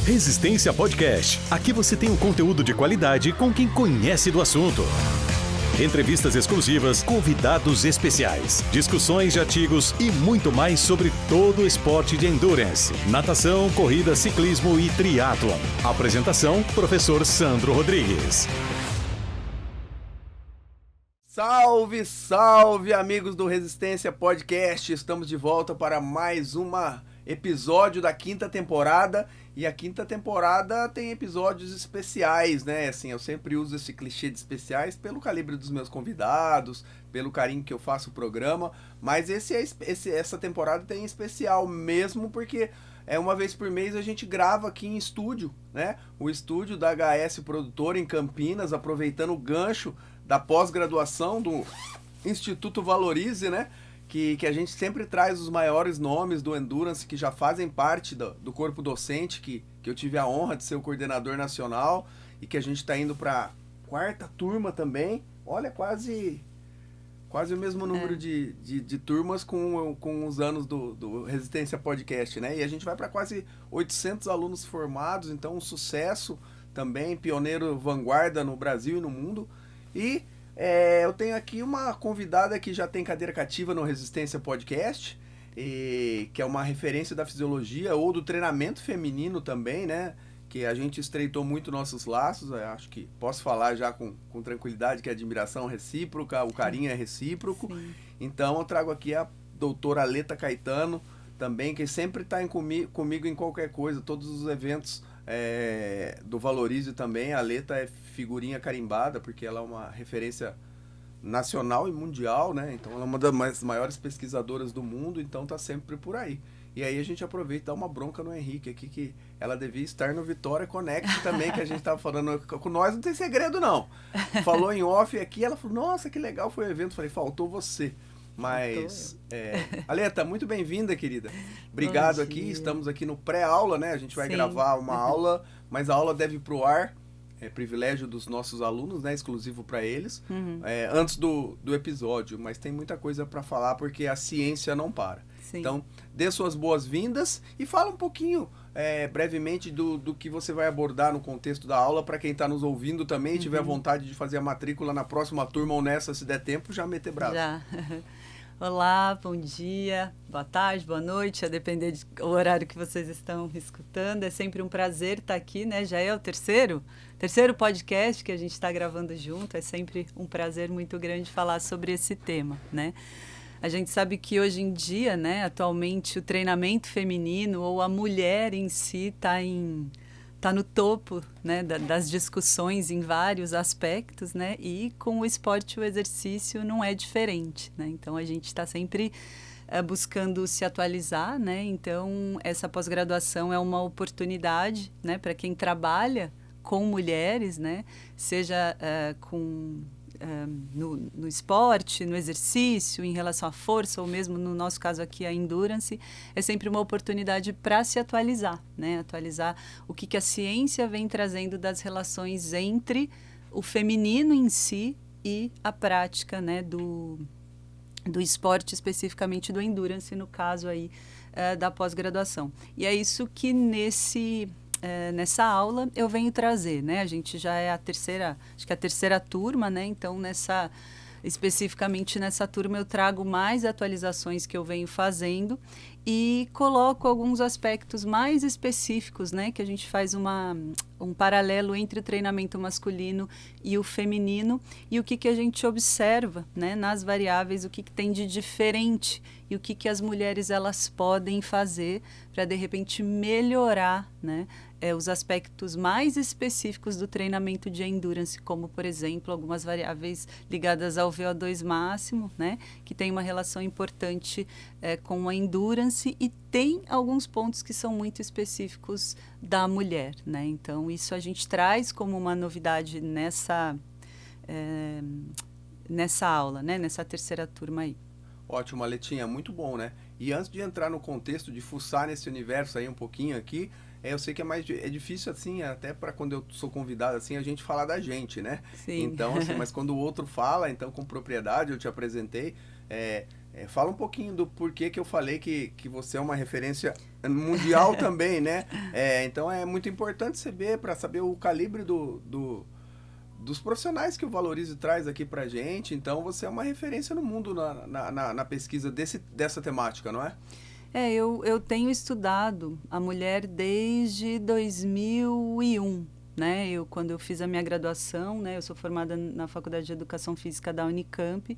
Resistência Podcast. Aqui você tem um conteúdo de qualidade com quem conhece do assunto. Entrevistas exclusivas, convidados especiais, discussões de artigos e muito mais sobre todo o esporte de endurance, natação, corrida, ciclismo e triatlon. Apresentação, professor Sandro Rodrigues. Salve, salve, amigos do Resistência Podcast. Estamos de volta para mais um episódio da quinta temporada. E a quinta temporada tem episódios especiais, né? Assim, eu sempre uso esse clichê de especiais pelo calibre dos meus convidados, pelo carinho que eu faço o programa. Mas essa temporada tem especial mesmo porque uma vez por mês a gente grava aqui em estúdio, né? O estúdio da HS Produtora em Campinas, aproveitando o gancho da pós-graduação do Instituto Valorize, né? Que a gente sempre traz os maiores nomes do Endurance que já fazem parte do corpo docente, que eu tive a honra de ser o coordenador nacional e que a gente está indo para a quarta turma também. Olha, quase o mesmo número de turmas com os anos do Resistência Podcast, né? E a gente vai para quase 800 alunos formados, então um sucesso também, pioneiro vanguarda no Brasil e no mundo. E eu tenho aqui uma convidada que já tem cadeira cativa no Resistência Podcast, que é uma referência da fisiologia ou do treinamento feminino também, né? Que a gente estreitou muito nossos laços, acho que posso falar já com tranquilidade que a admiração é recíproca, o carinho é recíproco. Sim. Então eu trago aqui a doutora Aleta Caetano também, que sempre está comigo em qualquer coisa, todos os eventos do Valorize também. A Aleta é figurinha carimbada, porque ela é uma referência nacional e mundial, né? Então ela é uma das maiores pesquisadoras do mundo, então tá sempre por aí. E aí a gente aproveita e dá uma bronca no Henrique aqui, que ela devia estar no Vitória Connect também, que a gente tava falando com nós, não tem segredo não. Falou em off aqui, ela falou, nossa, que legal foi o evento. Falei, faltou você. Mas, Aleta, muito bem-vinda, querida. Obrigado aqui, estamos aqui no pré-aula, né? A gente vai gravar uma aula, mas a aula deve ir pro ar. É privilégio dos nossos alunos, né? Exclusivo para eles, antes do episódio. Mas tem muita coisa para falar, porque a ciência não para. Sim. Então, dê suas boas-vindas e fala um pouquinho, brevemente, do que você vai abordar no contexto da aula, para quem está nos ouvindo também, tiver vontade de fazer a matrícula na próxima turma ou nessa, se der tempo, já meter brasa. Já. Olá, bom dia, boa tarde, boa noite, a depender do horário que vocês estão escutando. É sempre um prazer estar aqui, né? Já é o terceiro podcast que a gente está gravando junto. É sempre um prazer muito grande falar sobre esse tema, né? A gente sabe que hoje em dia, né, atualmente, o treinamento feminino ou a mulher em si está no topo, né, das discussões em vários aspectos, né, e com o esporte e o exercício não é diferente, né, então a gente está sempre buscando se atualizar, né, então essa pós-graduação é uma oportunidade, né, para quem trabalha com mulheres, né, seja no esporte, no exercício, em relação à força, ou mesmo no nosso caso aqui a endurance, é sempre uma oportunidade para se atualizar, né? Atualizar o que a ciência vem trazendo das relações entre o feminino em si e a prática, né, do esporte, especificamente do endurance, no caso aí da pós-graduação. E é isso que nessa aula eu venho trazer, né? A gente já é a terceira turma, né? Então, especificamente nessa turma eu trago mais atualizações que eu venho fazendo e coloco alguns aspectos mais específicos, né? Que a gente faz um paralelo entre o treinamento masculino e o feminino e o que a gente observa, né? Nas variáveis, o que tem de diferente e o que as mulheres elas podem fazer para, de repente, melhorar, né? Os aspectos mais específicos do treinamento de endurance, como, por exemplo, algumas variáveis ligadas ao VO2 máximo, né, que tem uma relação importante com a endurance e tem alguns pontos que são muito específicos da mulher, né? Então, isso a gente traz como uma novidade nessa aula, né, nessa terceira turma aí. Ótimo, Aletinha, muito bom, né? E antes de entrar no contexto, de fuçar nesse universo aí um pouquinho aqui, eu sei que é difícil, assim, até para quando eu sou convidado, assim, a gente falar da gente, né? Sim. Então, assim, mas quando o outro fala, então, com propriedade, eu te apresentei, Fala um pouquinho do porquê que eu falei que você é uma referência mundial também, né? Então é muito importante saber, para saber o calibre dos profissionais que o Valorize traz aqui pra gente. Então você é uma referência no mundo na pesquisa dessa temática, não é? Eu tenho estudado a mulher desde 2001, né? Quando eu fiz a minha graduação, né? Eu sou formada na Faculdade de Educação Física da Unicamp,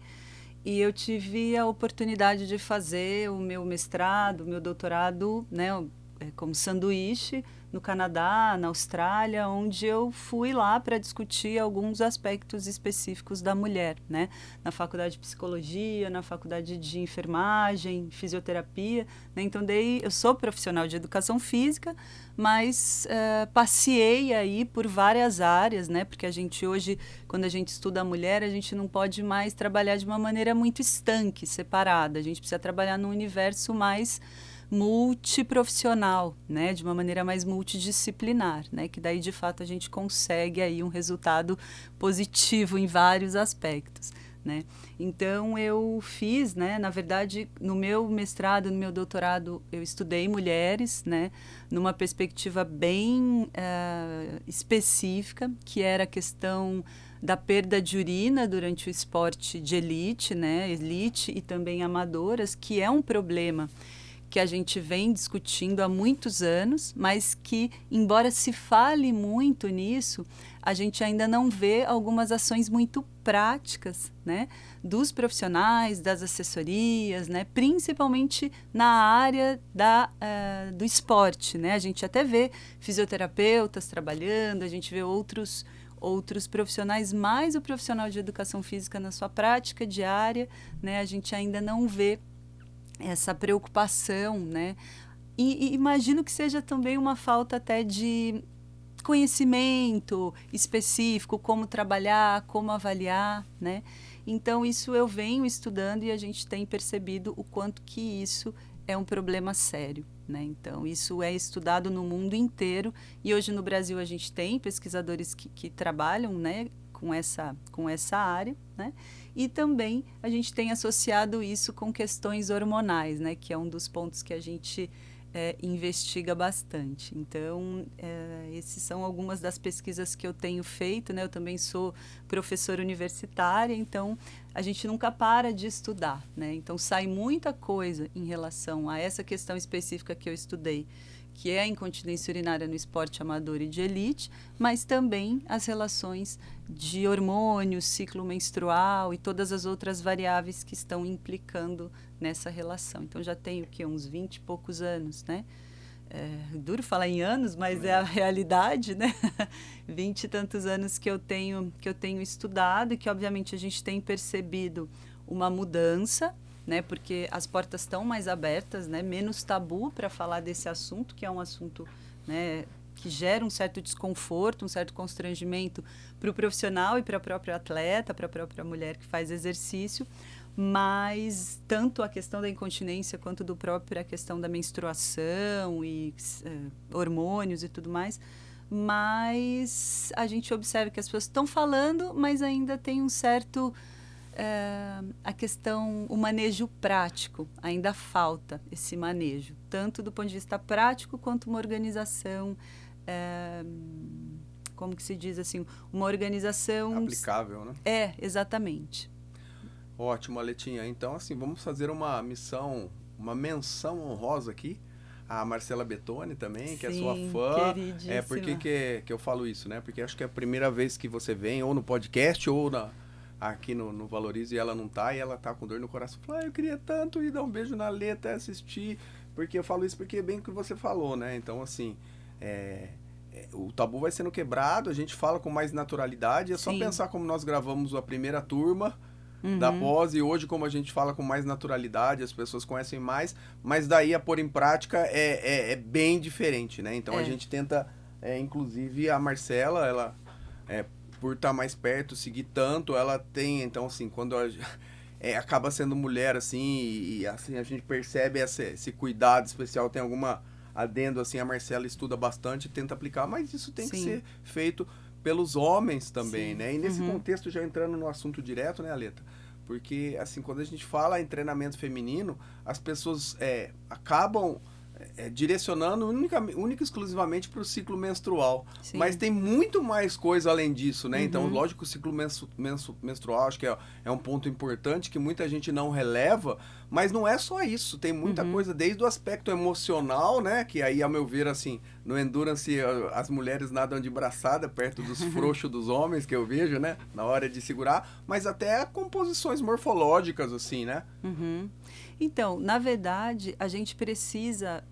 e eu tive a oportunidade de fazer o meu mestrado, o meu doutorado, né? Como sanduíche, no Canadá, na Austrália, onde eu fui lá para discutir alguns aspectos específicos da mulher, né? Na faculdade de psicologia, na faculdade de enfermagem, fisioterapia, né? Então, eu sou profissional de educação física, mas passeei aí por várias áreas, né? Porque a gente hoje, quando a gente estuda a mulher, a gente não pode mais trabalhar de uma maneira muito estanque, separada. A gente precisa trabalhar num universo mais multiprofissional, né, de uma maneira mais multidisciplinar, né, que daí de fato a gente consegue aí um resultado positivo em vários aspectos, né. Então eu fiz, né, na verdade, no meu mestrado, no meu doutorado, eu estudei mulheres, né, numa perspectiva bem específica, que era a questão da perda de urina durante o esporte de elite, né, elite e também amadoras, que é um problema que a gente vem discutindo há muitos anos, mas que, embora se fale muito nisso, a gente ainda não vê algumas ações muito práticas, né, dos profissionais, das assessorias, né, principalmente na área do esporte, né. A gente até vê fisioterapeutas trabalhando, a gente vê outros profissionais, mas o profissional de educação física na sua prática diária, né, a gente ainda não vê essa preocupação, né? E imagino que seja também uma falta até de conhecimento específico, como trabalhar, como avaliar, né? Então, isso eu venho estudando e a gente tem percebido o quanto que isso é um problema sério, né? Então, isso é estudado no mundo inteiro, e hoje no Brasil a gente tem pesquisadores que trabalham, né, com essa área, né? E também a gente tem associado isso com questões hormonais, né? Que é um dos pontos que a gente investiga bastante. Então, essas são algumas das pesquisas que eu tenho feito, né? Eu também sou professora universitária, então a gente nunca para de estudar, né? Então, sai muita coisa em relação a essa questão específica que eu estudei, que é a incontinência urinária no esporte amador e de elite, mas também as relações de hormônios, ciclo menstrual e todas as outras variáveis que estão implicando nessa relação. Então, já tenho uns 20 e poucos anos, né? Duro falar em anos, mas é a realidade, né? 20 e tantos anos que eu tenho estudado, e que, obviamente, a gente tem percebido uma mudança, né, porque as portas estão mais abertas, né, menos tabu para falar desse assunto, que é um assunto, né, que gera um certo desconforto, um certo constrangimento para o profissional e para a própria atleta, para a própria mulher que faz exercício, mas tanto a questão da incontinência quanto a questão da menstruação e hormônios e tudo mais, mas a gente observa que as pessoas estão falando, mas ainda tem um certo... a questão, o manejo prático, ainda falta esse manejo, tanto do ponto de vista prático quanto uma organização, como que se diz assim, uma organização... aplicável, né? Exatamente. Ótimo, Aletinha. Então, assim, vamos fazer uma menção honrosa aqui, a Marcela Bettoni também, que é sua fã. Queridíssima. Por que eu falo isso, né? Porque acho que é a primeira vez que você vem, ou no podcast, ou aqui no Valorize, e ela não tá, e ela tá com dor no coração. Fala, eu queria tanto ir dar um beijo na Lê, até assistir, porque eu falo isso porque é bem o que você falou, né? Então, assim, o tabu vai sendo quebrado, a gente fala com mais naturalidade, é só Sim. pensar como nós gravamos a primeira turma da pós, e hoje como a gente fala com mais naturalidade, as pessoas conhecem mais, mas daí a pôr em prática é bem diferente, né? Então a gente tenta, inclusive a Marcela, ela... por estar mais perto, seguir tanto, ela tem, então assim, quando acaba sendo mulher, assim, e assim a gente percebe esse cuidado especial, tem alguma adendo, assim, a Marcela estuda bastante, tenta aplicar, mas isso tem que ser feito pelos homens também, né? E nesse contexto, já entrando no assunto direto, né, Aleta? Porque, assim, quando a gente fala em treinamento feminino, as pessoas acabam direcionando única e exclusivamente para o ciclo menstrual. Sim. Mas tem muito mais coisa além disso, né? Então, lógico, o ciclo menstrual acho que é um ponto importante que muita gente não releva, mas não é só isso. Tem muita coisa, desde o aspecto emocional, né? Que aí, ao meu ver, assim, no Endurance, as mulheres nadam de braçada perto dos frouxos dos homens, que eu vejo, né? Na hora de segurar, mas até composições morfológicas, assim, né? Então, na verdade, a gente precisa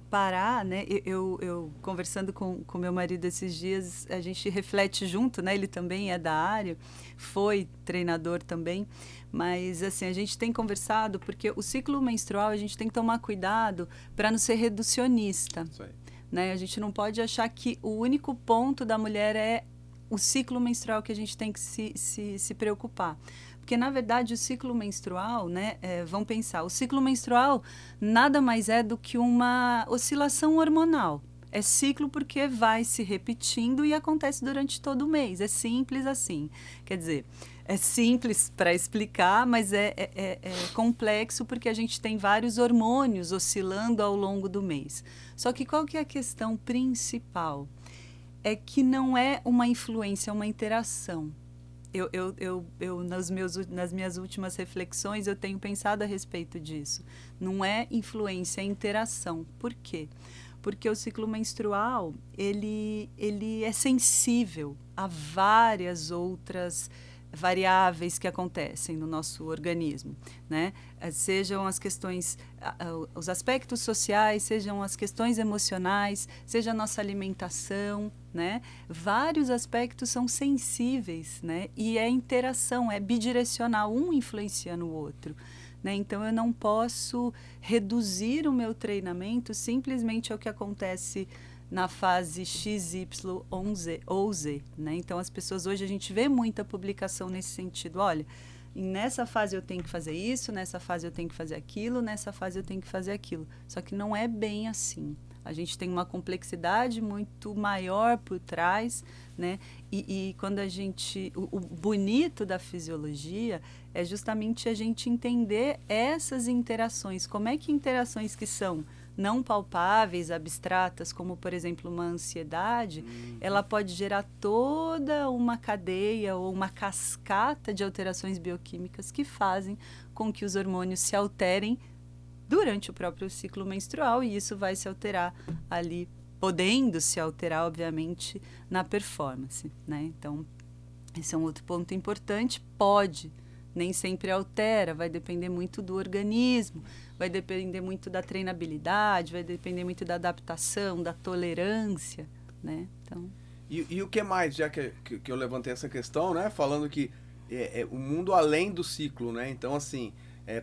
parar, né? Eu conversando com meu marido esses dias, a gente reflete junto, né? Ele também é da área, foi treinador também, mas assim, a gente tem conversado porque o ciclo menstrual a gente tem que tomar cuidado para não ser reducionista. Isso aí. Né? A gente não pode achar que o único ponto da mulher é o ciclo menstrual que a gente tem que se preocupar. Porque, na verdade, o ciclo menstrual, né, vamos pensar, o ciclo menstrual nada mais é do que uma oscilação hormonal. É ciclo porque vai se repetindo e acontece durante todo o mês. É simples assim. Quer dizer, é simples para explicar, mas é complexo porque a gente tem vários hormônios oscilando ao longo do mês. Só que qual que é a questão principal? É que não é uma influência, é uma interação. Nas minhas últimas reflexões, eu tenho pensado a respeito disso. Não é influência, é interação. Por quê? Porque o ciclo menstrual, ele é sensível a várias outras variáveis que acontecem no nosso organismo, né? Sejam as questões, os aspectos sociais, sejam as questões emocionais, seja a nossa alimentação, né? Vários aspectos são sensíveis, né? E é interação, é bidirecional, um influencia no outro. Né? Então, eu não posso reduzir o meu treinamento simplesmente ao que acontece na fase X, Y ou Z. Né? Então, as pessoas hoje, a gente vê muita publicação nesse sentido. Olha, nessa fase eu tenho que fazer isso, nessa fase eu tenho que fazer aquilo, nessa fase eu tenho que fazer aquilo. Só que não é bem assim. A gente tem uma complexidade muito maior por trás, né? E quando a gente... O bonito da fisiologia é justamente a gente entender essas interações. Como é que interações que são não palpáveis, abstratas, como, por exemplo, uma ansiedade, ela pode gerar toda uma cadeia ou uma cascata de alterações bioquímicas que fazem com que os hormônios se alterem durante o próprio ciclo menstrual, e isso vai se alterar ali, podendo se alterar, obviamente, na performance, né? Então, esse é um outro ponto importante. Pode, nem sempre altera, vai depender muito do organismo, vai depender muito da treinabilidade, vai depender muito da adaptação, da tolerância, né? Então... E o que mais, já que eu levantei essa questão, né? Falando que o mundo além do ciclo, né? Então, assim...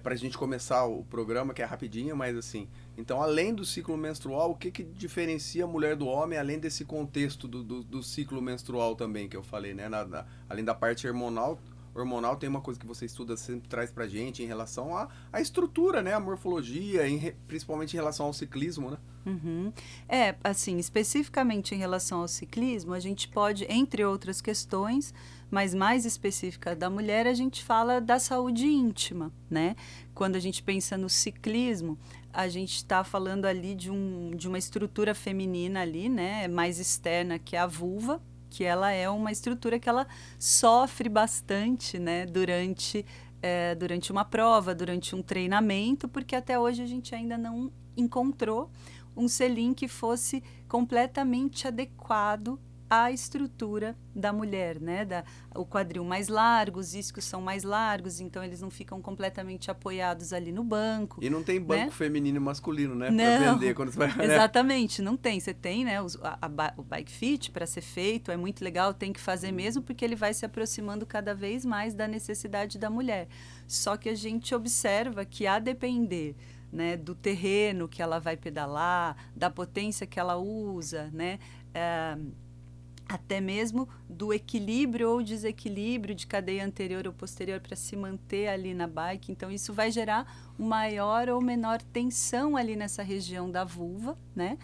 para a gente começar o programa, que é rapidinho, mas assim, então além do ciclo menstrual, o que diferencia a mulher do homem, além desse contexto do ciclo menstrual também, que eu falei, né? Além da parte hormonal, tem uma coisa que você estuda, sempre traz pra gente em relação à estrutura, né? A morfologia, principalmente em relação ao ciclismo, né? Assim, especificamente em relação ao ciclismo, a gente pode, entre outras questões, mas mais específica da mulher, a gente fala da saúde íntima, né? Quando a gente pensa no ciclismo, a gente está falando ali de uma estrutura feminina ali, né? Mais externa, que é a vulva, que ela é uma estrutura que ela sofre bastante, né? Durante uma prova, durante um treinamento, porque até hoje a gente ainda não encontrou um selim que fosse completamente adequado à estrutura da mulher, né? O quadril mais largo, os isquios são mais largos, então eles não ficam completamente apoiados ali no banco. E não tem banco, né? Feminino e masculino, né? Não, pra vender quando você vai... Exatamente, não tem. Você tem, né? O bike fit para ser feito, é muito legal, tem que fazer mesmo, porque ele vai se aproximando cada vez mais da necessidade da mulher. Só que a gente observa que, a depender, né, do terreno que ela vai pedalar, da potência que ela usa, né? Até mesmo do equilíbrio ou desequilíbrio de cadeia anterior ou posterior para se manter ali na bike. Então, isso vai gerar maior ou menor tensão ali nessa região da vulva, né?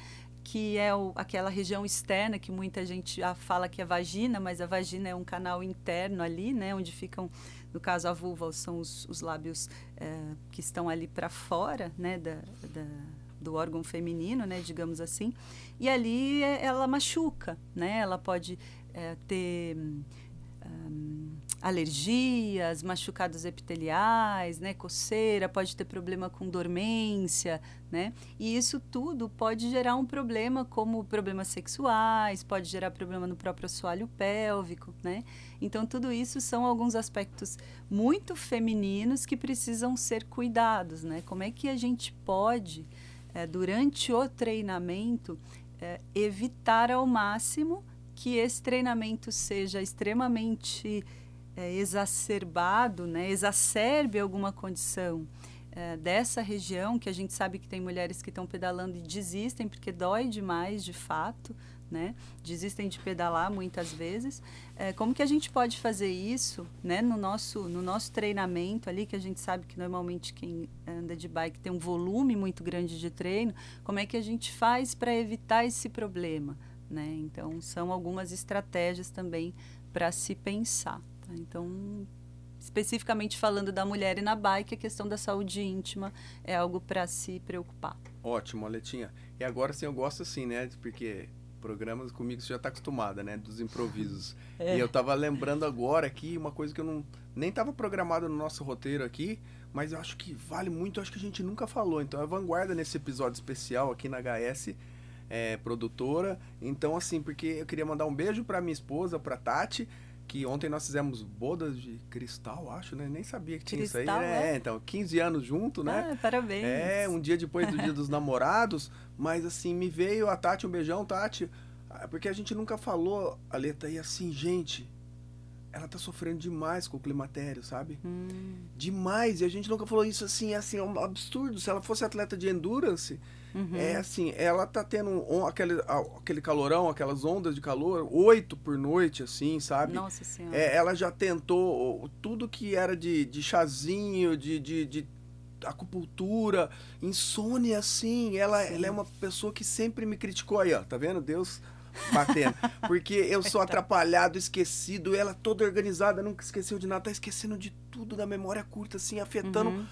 que é aquela região externa, que muita gente fala que é vagina, mas a vagina é um canal interno ali, né, onde ficam, no caso a vulva, são os lábios que estão ali para fora, né, do órgão feminino, né, digamos assim, e ali ela machuca, né, ela pode ter alergias, machucados epiteliais, né, coceira, pode ter problema com dormência, né, e isso tudo pode gerar um problema como problemas sexuais, pode gerar problema no próprio assoalho pélvico, né, então tudo isso são alguns aspectos muito femininos que precisam ser cuidados, né, como é que a gente pode, durante o treinamento, evitar ao máximo que esse treinamento seja extremamente exacerbado, né, exacerbe alguma condição dessa região, que a gente sabe que tem mulheres que estão pedalando e desistem, porque dói demais, de fato, né, desistem de pedalar muitas vezes. Como que a gente pode fazer isso, né, no nosso treinamento ali, que a gente sabe que normalmente quem anda de bike tem um volume muito grande de treino, como é que a gente faz para evitar esse problema, né? Então, são algumas estratégias também para se pensar. Tá? Então, especificamente falando da mulher e na bike, a questão da saúde íntima é algo para se preocupar. Ótimo, Aletinha. E agora sim, eu gosto assim, né? Porque programas comigo você já está acostumada, né? Dos improvisos. E eu estava lembrando agora aqui uma coisa que eu nem estava programado no nosso roteiro aqui, mas eu acho que vale muito, eu acho que a gente nunca falou. Então, é vanguarda nesse episódio especial aqui na HS, produtora. Então, assim, porque eu queria mandar um beijo para minha esposa, para Tati, que ontem nós fizemos bodas de cristal, acho, né? Nem sabia que tinha Cristal, isso aí. Então, 15 anos junto, né? Parabéns. Um dia depois do Dia dos Namorados, mas assim, me veio a Tati, um beijão, Tati, porque a gente nunca falou, Aleta, e assim, gente, ela tá sofrendo demais com o climatério, sabe? Demais, e a gente nunca falou isso assim, é um absurdo. Se ela fosse atleta de endurance, assim, ela tá tendo aquele calorão, aquelas ondas de calor, 8 por noite, assim, sabe? Nossa Senhora. Ela já tentou tudo que era de chazinho, de acupuntura, insônia, assim. Ela é uma pessoa que sempre me criticou aí, ó, tá vendo? Deus batendo. Porque eu sou atrapalhado, esquecido, ela toda organizada, nunca esqueceu de nada, tá esquecendo de tudo, da memória curta, assim, afetando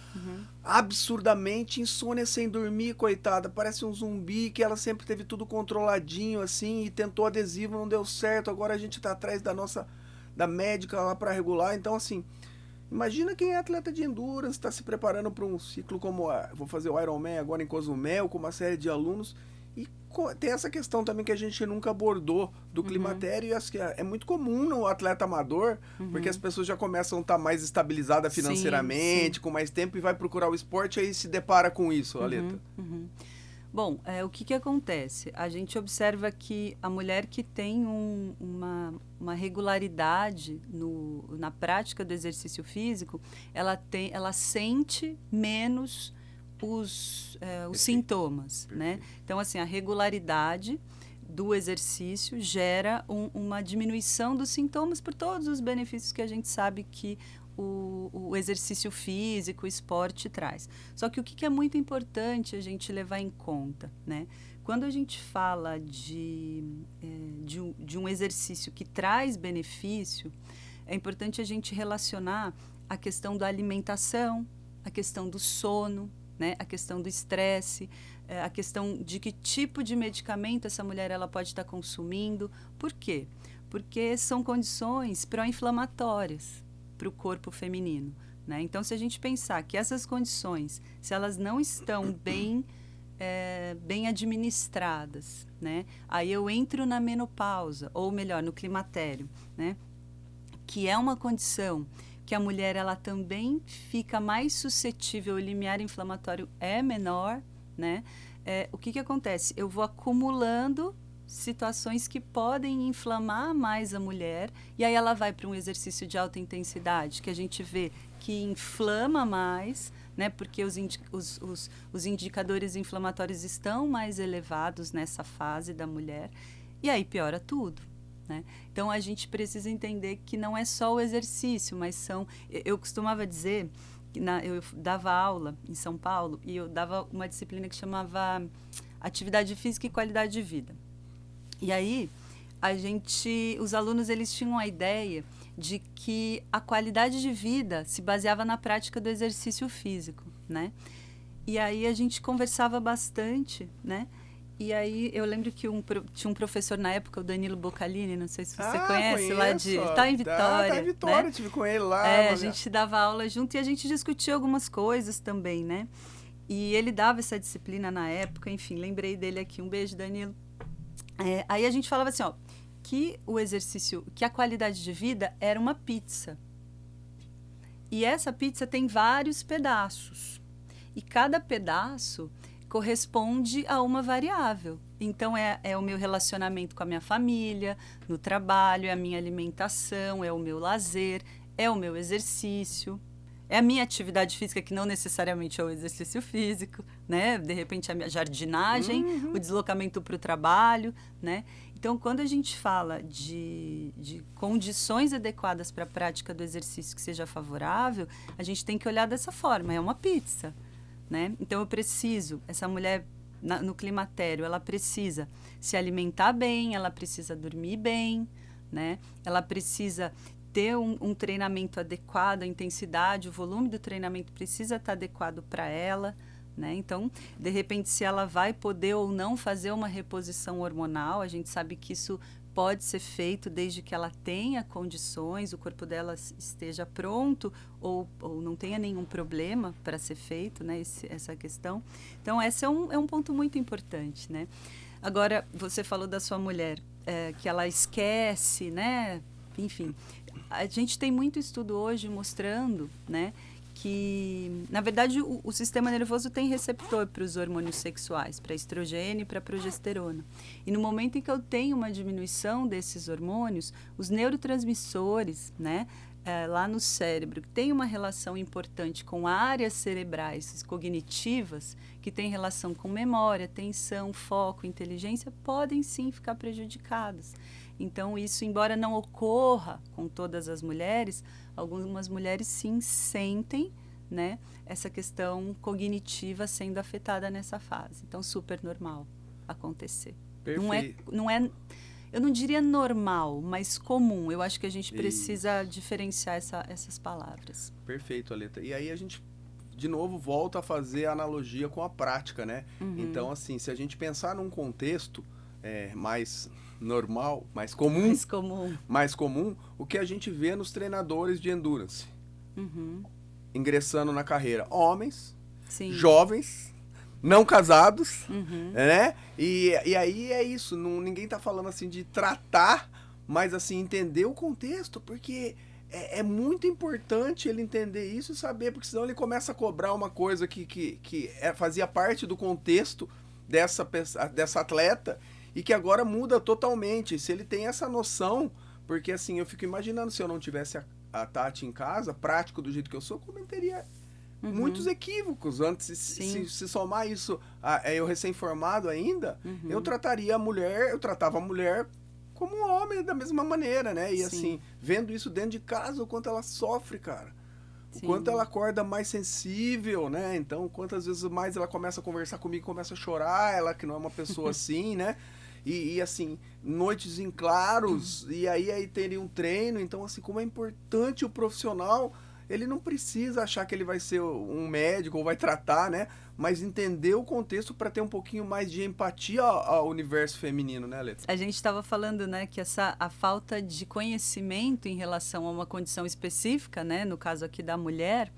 absurdamente, insônia sem dormir, coitada, parece um zumbi, que ela sempre teve tudo controladinho, assim, e tentou adesivo, não deu certo, agora a gente tá atrás da médica lá pra regular, então, assim, imagina quem é atleta de endurance, tá se preparando para um ciclo como, vou fazer o Ironman agora em Cozumel, com uma série de alunos, e tem essa questão também que a gente nunca abordou do climatério, e acho que é muito comum no atleta amador, porque as pessoas já começam a estar mais estabilizadas financeiramente, sim. Com mais tempo, e vai procurar o esporte, aí se depara com isso, Aleta. Bom, o que acontece? A gente observa que a mulher que tem uma regularidade na prática do exercício físico, ela sente menos os sintomas, né? Então, assim, a regularidade do exercício gera uma diminuição dos sintomas por todos os benefícios que a gente sabe que o exercício físico, o esporte traz. Só que o que é muito importante a gente levar em conta, né? Quando a gente fala de um exercício que traz benefício, é importante a gente relacionar a questão da alimentação, a questão do sono, né? A questão do estresse, a questão de que tipo de medicamento essa mulher ela pode estar consumindo. Por quê? Porque são condições pró-inflamatórias para o corpo feminino, né? Então, se a gente pensar que essas condições, se elas não estão bem administradas, né? Aí eu entro na menopausa, ou melhor, no climatério, né? Que é uma condição que a mulher ela também fica mais suscetível, o limiar inflamatório é menor, né? O que acontece? Eu vou acumulando situações que podem inflamar mais a mulher, e aí ela vai para um exercício de alta intensidade, que a gente vê que inflama mais, né? Porque os indicadores inflamatórios estão mais elevados nessa fase da mulher, e aí piora tudo. Né? Então, a gente precisa entender que não é só o exercício, mas são... Eu costumava dizer, eu dava aula em São Paulo, e eu dava uma disciplina que chamava atividade física e qualidade de vida. E aí, os alunos, eles tinham a ideia de que a qualidade de vida se baseava na prática do exercício físico, né? E aí a gente conversava bastante, né? E aí eu lembro que tinha um professor na época, o Danilo Boccalini, não sei se você conhece, conheço. lá de... Tá em Vitória. Tá em Vitória, né? Tive com ele lá. A gente dava aula junto e a gente discutia algumas coisas também, né? E ele dava essa disciplina na época, enfim, lembrei dele aqui. Um beijo, Danilo. Aí a gente falava assim, ó, que o exercício, que a qualidade de vida era uma pizza. E essa pizza tem vários pedaços. E cada pedaço corresponde a uma variável. Então, é o meu relacionamento com a minha família, no trabalho, é a minha alimentação, é o meu lazer, é o meu exercício, é a minha atividade física, que não necessariamente é o exercício físico, né? De repente, a minha jardinagem, o deslocamento para o trabalho, né? Então, quando a gente fala de condições adequadas para a prática do exercício que seja favorável, a gente tem que olhar dessa forma, é uma pizza. Né? Então, essa mulher no climatério, ela precisa se alimentar bem, ela precisa dormir bem, né? Ela precisa ter um treinamento adequado, a intensidade, o volume do treinamento precisa estar adequado para ela, né? Então, de repente, se ela vai poder ou não fazer uma reposição hormonal, a gente sabe que isso pode ser feito desde que ela tenha condições, o corpo dela esteja pronto ou não tenha nenhum problema para ser feito, né, essa questão. Então, esse é um ponto muito importante, né? Agora, você falou da sua mulher, que ela esquece, né? Enfim, a gente tem muito estudo hoje mostrando, né, que, na verdade, o sistema nervoso tem receptor para os hormônios sexuais, para estrogênio e para progesterona. E no momento em que eu tenho uma diminuição desses hormônios, os neurotransmissores, né, lá no cérebro, que tem uma relação importante com áreas cerebrais cognitivas, que tem relação com memória, atenção, foco, inteligência, podem sim ficar prejudicadas. Então, isso, embora não ocorra com todas as mulheres, algumas mulheres sim sentem, né, essa questão cognitiva sendo afetada nessa fase. Então, super normal acontecer. Perfeito. Não é, eu não diria normal, mas comum. Eu acho que a gente precisa diferenciar essas palavras. Perfeito, Aleta. E aí a gente, de novo, volta a fazer a analogia com a prática, né? Então, assim, se a gente pensar num contexto mais normal, mais comum, o que a gente vê nos treinadores de endurance, ingressando na carreira, homens, Sim. jovens, não casados, né? E aí é isso, ninguém tá falando assim de tratar, mas assim, entender o contexto, porque é muito importante ele entender isso e saber, porque senão ele começa a cobrar uma coisa que fazia parte do contexto dessa atleta, e que agora muda totalmente. Se ele tem essa noção, porque assim, eu fico imaginando, se eu não tivesse a Tati em casa, prático do jeito que eu sou, cometeria muitos equívocos. Antes, se somar isso, eu recém-formado ainda, eu tratava a mulher como um homem da mesma maneira, né? E assim, vendo isso dentro de casa, o quanto ela sofre, cara. O quanto ela acorda mais sensível, né? Então, quantas vezes mais ela começa a conversar comigo, começa a chorar, ela que não é uma pessoa assim, né? E assim, noites em claros, e aí teria um treino. Então, assim, como é importante o profissional, ele não precisa achar que ele vai ser um médico ou vai tratar, né? Mas entender o contexto para ter um pouquinho mais de empatia ao universo feminino, né, Letra? A gente estava falando, né, que a falta de conhecimento em relação a uma condição específica, né, no caso aqui da mulher,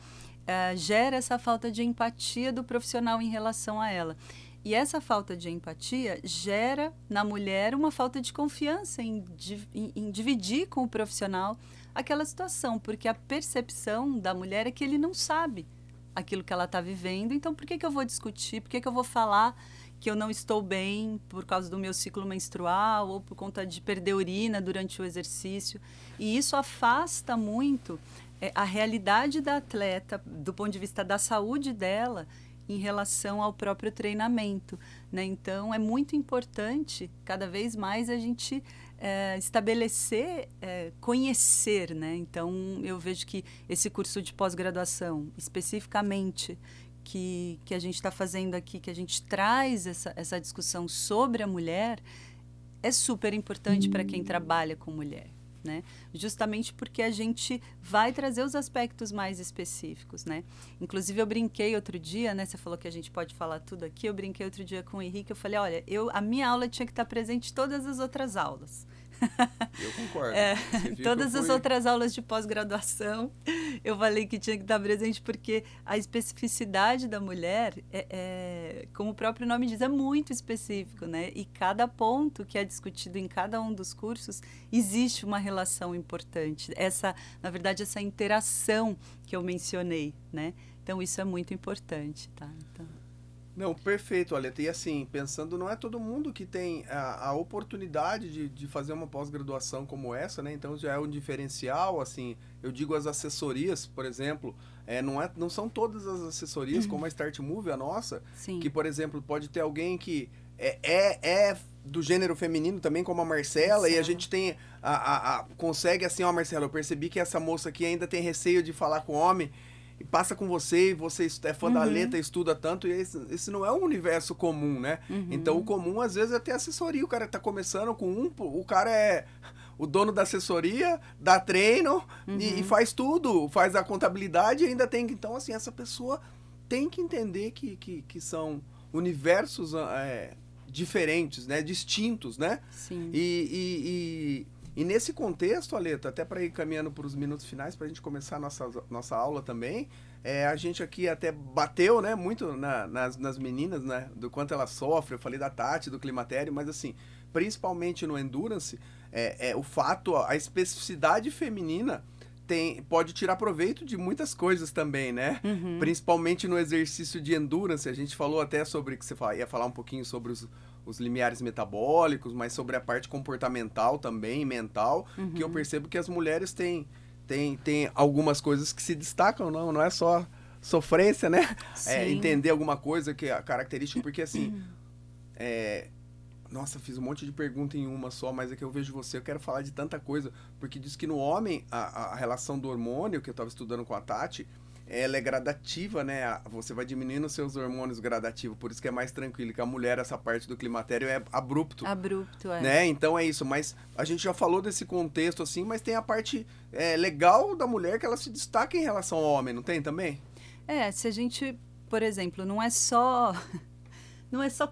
gera essa falta de empatia do profissional em relação a ela. E essa falta de empatia gera na mulher uma falta de confiança em dividir com o profissional aquela situação, porque a percepção da mulher é que ele não sabe aquilo que ela está vivendo, então por que eu vou discutir, por que eu vou falar que eu não estou bem por causa do meu ciclo menstrual ou por conta de perder urina durante o exercício? E isso afasta muito a realidade da atleta do ponto de vista da saúde dela em relação ao próprio treinamento, né? Então, é muito importante, cada vez mais, a gente estabelecer, conhecer, né? Então, eu vejo que esse curso de pós-graduação, especificamente que a gente está fazendo aqui, que a gente traz essa discussão sobre a mulher, é super importante para quem trabalha com mulher, né? Justamente porque a gente vai trazer os aspectos mais específicos, né? Inclusive, eu brinquei outro dia, né? Você falou que a gente pode falar tudo aqui. Eu brinquei outro dia com o Henrique. Eu falei, olha, a minha aula tinha que estar presente em todas as outras aulas. Eu concordo. Todas as outras aulas de pós-graduação, eu falei que tinha que estar presente porque a especificidade da mulher, como o próprio nome diz, é muito específico, né? E cada ponto que é discutido em cada um dos cursos, existe uma relação importante. Na verdade, essa interação que eu mencionei, né? Então, isso é muito importante, tá? Então... Não, perfeito, Aleta. E assim, pensando, não é todo mundo que tem a oportunidade de fazer uma pós-graduação como essa, né? Então já é um diferencial, assim, eu digo as assessorias, por exemplo, não são todas as assessorias, como a Start Move, a nossa, Sim. que, por exemplo, pode ter alguém que é do gênero feminino também, como a Marcela, e a gente tem, consegue assim, ó, Marcela, eu percebi que essa moça aqui ainda tem receio de falar com homem, e passa com você, e você é fã da letra, estuda tanto, e esse não é um universo comum, né? Então, o comum, às vezes, é ter assessoria. O cara tá começando com o cara é o dono da assessoria, dá treino, e faz tudo, faz a contabilidade, e ainda tem... Então, assim, essa pessoa tem que entender que são universos diferentes, né? Distintos, né? Sim. E nesse contexto, Aleta, até para ir caminhando para os minutos finais, para a gente começar a nossa aula também, a gente aqui até bateu, né, muito nas meninas, né, do quanto elas sofrem. Eu falei da Tati, do climatério, mas assim, principalmente no Endurance, o fato, a especificidade feminina pode tirar proveito de muitas coisas também, né? Principalmente no exercício de Endurance. A gente falou até sobre, que você ia falar um pouquinho sobre os limiares metabólicos, mas sobre a parte comportamental também, mental, que eu percebo que as mulheres têm algumas coisas que se destacam, não é só sofrência, né? Entender alguma coisa que é característica, porque assim, nossa, fiz um monte de pergunta em uma só, mas é que eu vejo você, eu quero falar de tanta coisa, porque diz que no homem, a relação do hormônio, que eu estava estudando com a Tati, ela é gradativa, né? Você vai diminuindo os seus hormônios gradativos, por isso que é mais tranquilo. Que a mulher, essa parte do climatério é abrupto. Abrupto, né? Então é isso, mas a gente já falou desse contexto assim, mas tem a parte legal da mulher que ela se destaca em relação ao homem, não tem também? Se a gente, por exemplo, não é só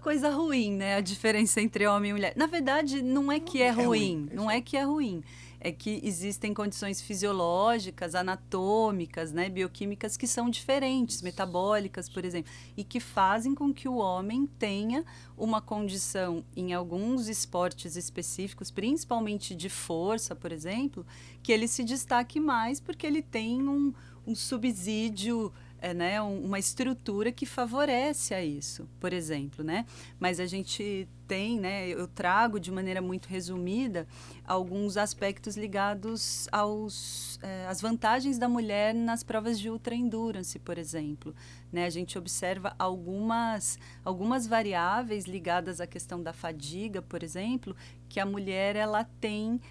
coisa ruim, né? A diferença entre homem e mulher. Na verdade, não é que é ruim, não é que é ruim. É que existem condições fisiológicas, anatômicas, né, bioquímicas que são diferentes, metabólicas, por exemplo, e que fazem com que o homem tenha uma condição em alguns esportes específicos, principalmente de força, por exemplo, que ele se destaque mais porque ele tem um subsídio, né, uma estrutura que favorece a isso, por exemplo, né? Mas a gente tem, né, eu trago de maneira muito resumida alguns aspectos ligados às vantagens da mulher nas provas de ultra endurance, por exemplo, né? A gente observa algumas variáveis ligadas à questão da fadiga, por exemplo, que a mulher ela tem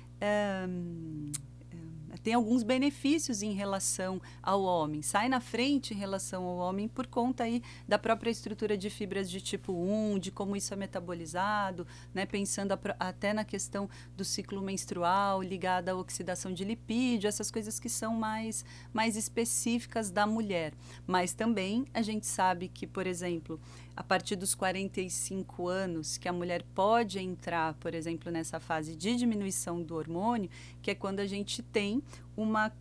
alguns benefícios em relação ao homem, sai na frente em relação ao homem por conta aí da própria estrutura de fibras de tipo 1, de como isso é metabolizado, né? Pensando até na questão do ciclo menstrual, ligada à oxidação de lipídio, essas coisas que são mais específicas da mulher. Mas também a gente sabe que, por exemplo, a partir dos 45 anos, que a mulher pode entrar, por exemplo, nessa fase de diminuição do hormônio, que é quando a gente tem uma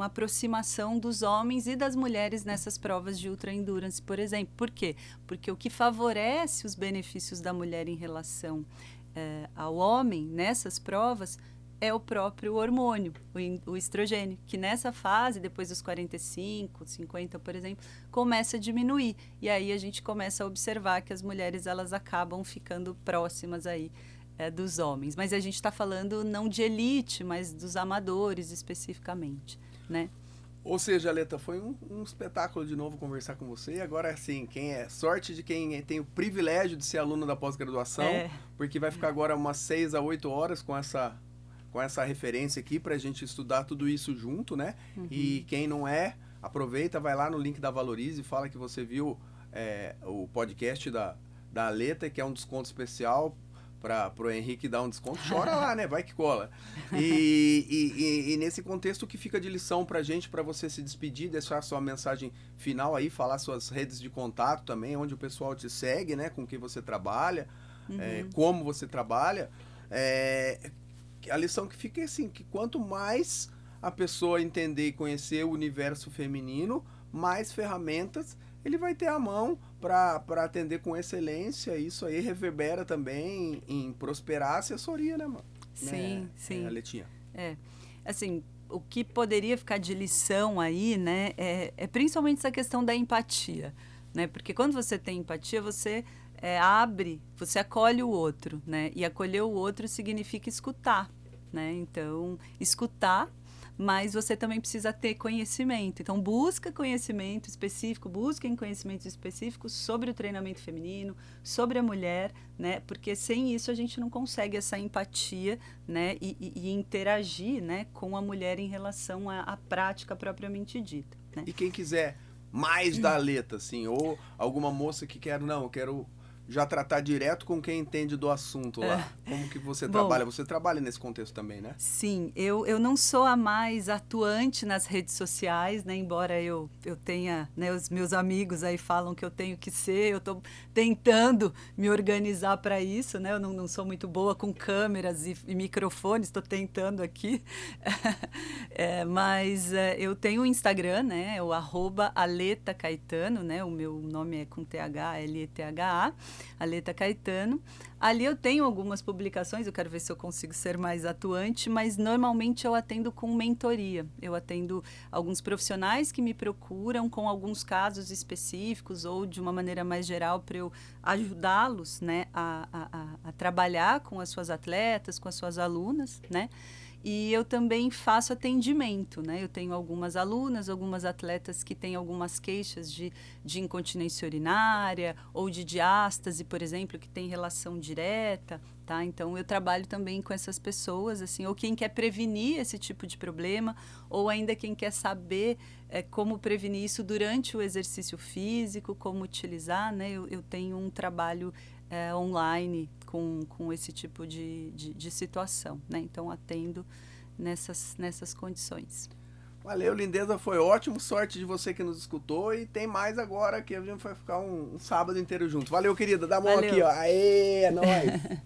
aproximação dos homens e das mulheres nessas provas de ultra endurance, por exemplo. Por quê? Porque o que favorece os benefícios da mulher em relação ao homem nessas provas é o próprio hormônio, o estrogênio, que nessa fase, depois dos 45, 50, por exemplo, começa a diminuir. E aí a gente começa a observar que as mulheres elas acabam ficando próximas aí dos homens. Mas a gente está falando não de elite, mas dos amadores especificamente, né? Ou seja, Aleta, foi um espetáculo de novo conversar com você. Agora, assim, sorte de quem tem o privilégio de ser aluno da pós-graduação, porque vai ficar agora umas 6 a 8 horas com essa referência aqui pra gente estudar tudo isso junto, né? E quem não é, aproveita, vai lá no link da Valorize e fala que você viu o podcast da Aleta, que é um desconto especial para o Henrique dar um desconto. Chora lá, né? Vai que cola. E nesse contexto, o que fica de lição pra gente, para você se despedir, deixar sua mensagem final aí, falar suas redes de contato também, onde o pessoal te segue, né? Com quem você trabalha, como você trabalha. A lição que fica é assim, que quanto mais a pessoa entender e conhecer o universo feminino, mais ferramentas ele vai ter à mão para atender com excelência. Isso aí reverbera também em prosperar a assessoria, né, mano? Sim, sim. Letinha. Assim, o que poderia ficar de lição aí, né, é principalmente essa questão da empatia, né? Porque quando você tem empatia, você você acolhe o outro, né? E acolher o outro significa escutar, né? Então, escutar, mas você também precisa ter conhecimento. Então, busquem conhecimentos específicos sobre o treinamento feminino, sobre a mulher, né? Porque sem isso a gente não consegue essa empatia, né? E interagir, né? Com a mulher em relação à prática propriamente dita, né? E quem quiser mais da Aleta, assim, ou alguma moça que eu quero já tratar direto com quem entende do assunto lá. Como que você trabalha? Você trabalha nesse contexto também, né? Sim, eu não sou a mais atuante nas redes sociais, né? Embora eu tenha, né, os meus amigos aí falam que eu tenho que ser, eu estou tentando me organizar para isso, né? Eu não sou muito boa com câmeras e microfones, estou tentando aqui. Mas eu tenho o Instagram, né? O @AletaCaetano, né? O meu nome é com TH, LETHA. Aleta Caetano. Ali eu tenho algumas publicações, eu quero ver se eu consigo ser mais atuante, mas normalmente eu atendo com mentoria. Eu atendo alguns profissionais que me procuram com alguns casos específicos ou de uma maneira mais geral para eu ajudá-los, né, a trabalhar com as suas atletas, com as suas alunas, né? E eu também faço atendimento, né? Eu tenho algumas alunas, algumas atletas que têm algumas queixas de incontinência urinária ou de diástase, por exemplo, que tem relação direta, tá? Então, eu trabalho também com essas pessoas, assim, ou quem quer prevenir esse tipo de problema, ou ainda quem quer saber como prevenir isso durante o exercício físico, como utilizar, né? Eu tenho um trabalho online com esse tipo de situação, né? Então, atendo nessas condições. Valeu, lindeza, foi ótimo, sorte de você que nos escutou, e tem mais agora que a gente vai ficar um sábado inteiro junto. Valeu, querida, dá a mão aqui, ó. Aê, é nóis!